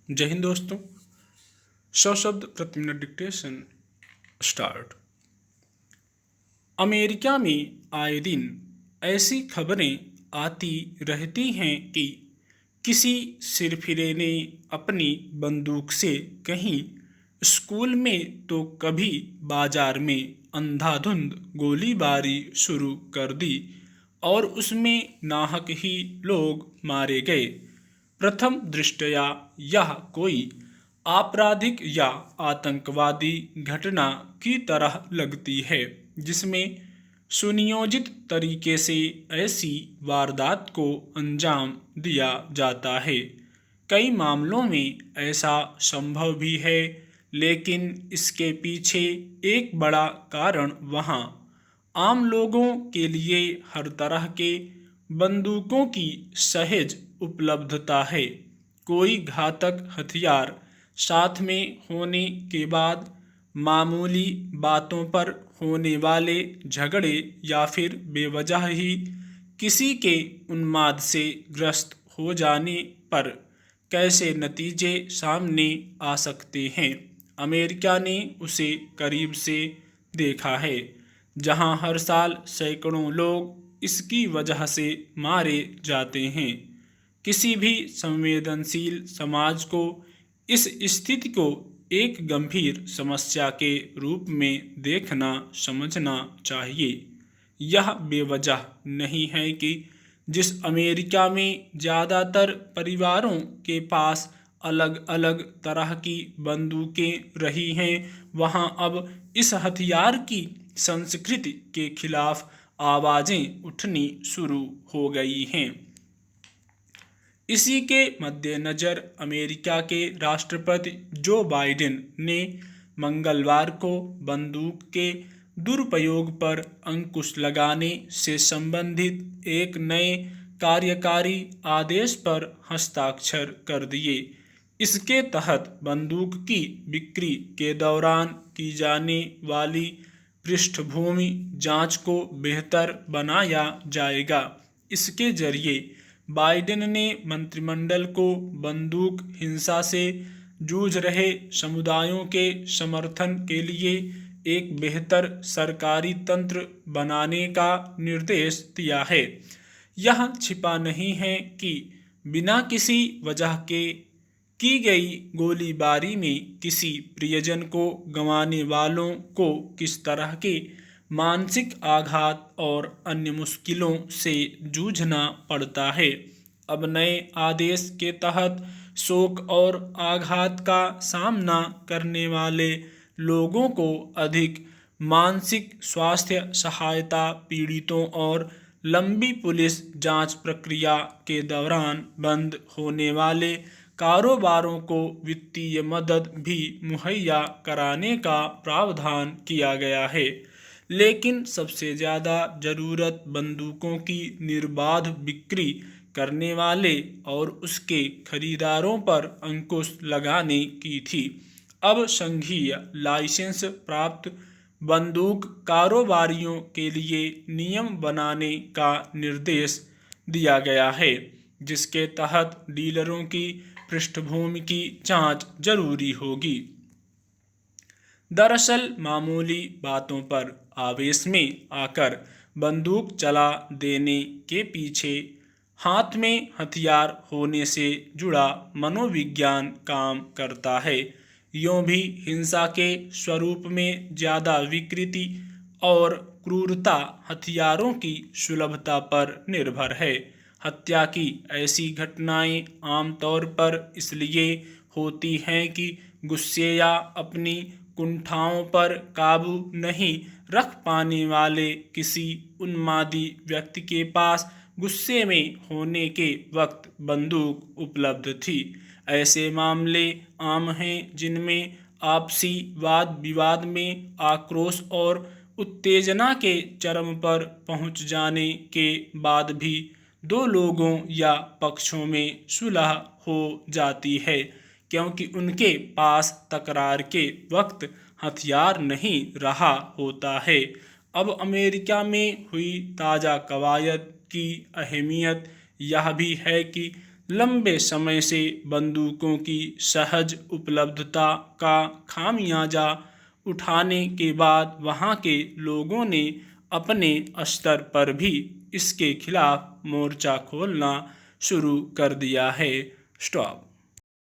जय हिंद दोस्तों। 100 शब्द प्रति मिनट डिक्टेशन स्टार्ट। अमेरिका में आए दिन ऐसी खबरें आती रहती हैं कि किसी सिरफिरे ने अपनी बंदूक से कहीं स्कूल में तो कभी बाजार में अंधाधुंध गोलीबारी शुरू कर दी और उसमें नाहक ही लोग मारे गए। प्रथम दृष्टया यह कोई आपराधिक या आतंकवादी घटना की तरह लगती है जिसमें सुनियोजित तरीके से ऐसी वारदात को अंजाम दिया जाता है। कई मामलों में ऐसा संभव भी है, लेकिन इसके पीछे एक बड़ा कारण वहाँ आम लोगों के लिए हर तरह के बंदूकों की सहज उपलब्धता है। कोई घातक हथियार साथ में होने के बाद मामूली बातों पर होने वाले झगड़े या फिर बेवजह ही किसी के उन्माद से ग्रस्त हो जाने पर कैसे नतीजे सामने आ सकते हैं, अमेरिका ने उसे करीब से देखा है, जहां हर साल सैकड़ों लोग इसकी वजह से मारे जाते हैं। किसी भी संवेदनशील समाज को इस स्थिति को एक गंभीर समस्या के रूप में देखना समझना चाहिए। यह बेवजह नहीं है कि जिस अमेरिका में ज़्यादातर परिवारों के पास अलग अलग तरह की बंदूकें रही हैं, वहाँ अब इस हथियार की संस्कृति के खिलाफ आवाज़ें उठनी शुरू हो गई हैं। इसी के मद्देनज़र अमेरिका के राष्ट्रपति जो बाइडेन ने मंगलवार को बंदूक के दुरुपयोग पर अंकुश लगाने से संबंधित एक नए कार्यकारी आदेश पर हस्ताक्षर कर दिए। इसके तहत बंदूक की बिक्री के दौरान की जाने वाली पृष्ठभूमि जांच को बेहतर बनाया जाएगा। इसके जरिए बाइडेन ने मंत्रिमंडल को बंदूक हिंसा से जूझ रहे समुदायों के समर्थन के लिए एक बेहतर सरकारी तंत्र बनाने का निर्देश दिया है। यह छिपा नहीं है कि बिना किसी वजह के की गई गोलीबारी में किसी प्रियजन को गंवाने वालों को किस तरह के मानसिक आघात और अन्य मुश्किलों से जूझना पड़ता है। अब नए आदेश के तहत शोक और आघात का सामना करने वाले लोगों को अधिक मानसिक स्वास्थ्य सहायता, पीड़ितों और लंबी पुलिस जांच प्रक्रिया के दौरान बंद होने वाले कारोबारों को वित्तीय मदद भी मुहैया कराने का प्रावधान किया गया है। लेकिन सबसे ज़्यादा ज़रूरत बंदूकों की निर्बाध बिक्री करने वाले और उसके खरीदारों पर अंकुश लगाने की थी। अब संघीय लाइसेंस प्राप्त बंदूक कारोबारियों के लिए नियम बनाने का निर्देश दिया गया है, जिसके तहत डीलरों की पृष्ठभूमि की जांच जरूरी होगी। दरअसल मामूली बातों पर आवेश में आकर बंदूक चला देने के पीछे हाथ में हथियार होने से जुड़ा मनोविज्ञान काम करता है। यूं भी हिंसा के स्वरूप में ज़्यादा विकृति और क्रूरता हथियारों की सुलभता पर निर्भर है। हत्या की ऐसी घटनाएं आमतौर पर इसलिए होती हैं कि गुस्से या अपनी कुंठाओं पर काबू नहीं रख पाने वाले किसी उन्मादी व्यक्ति के पास गुस्से में होने के वक्त बंदूक उपलब्ध थी। ऐसे मामले आम हैं जिनमें आपसी वाद विवाद में आक्रोश और उत्तेजना के चरम पर पहुंच जाने के बाद भी दो लोगों या पक्षों में सुलह हो जाती है, क्योंकि उनके पास तकरार के वक्त हथियार नहीं रहा होता है। अब अमेरिका में हुई ताज़ा कवायद की अहमियत यह भी है कि लंबे समय से बंदूकों की सहज उपलब्धता का खामियाजा उठाने के बाद वहाँ के लोगों ने अपने स्तर पर भी इसके खिलाफ मोर्चा खोलना शुरू कर दिया है। स्टॉप।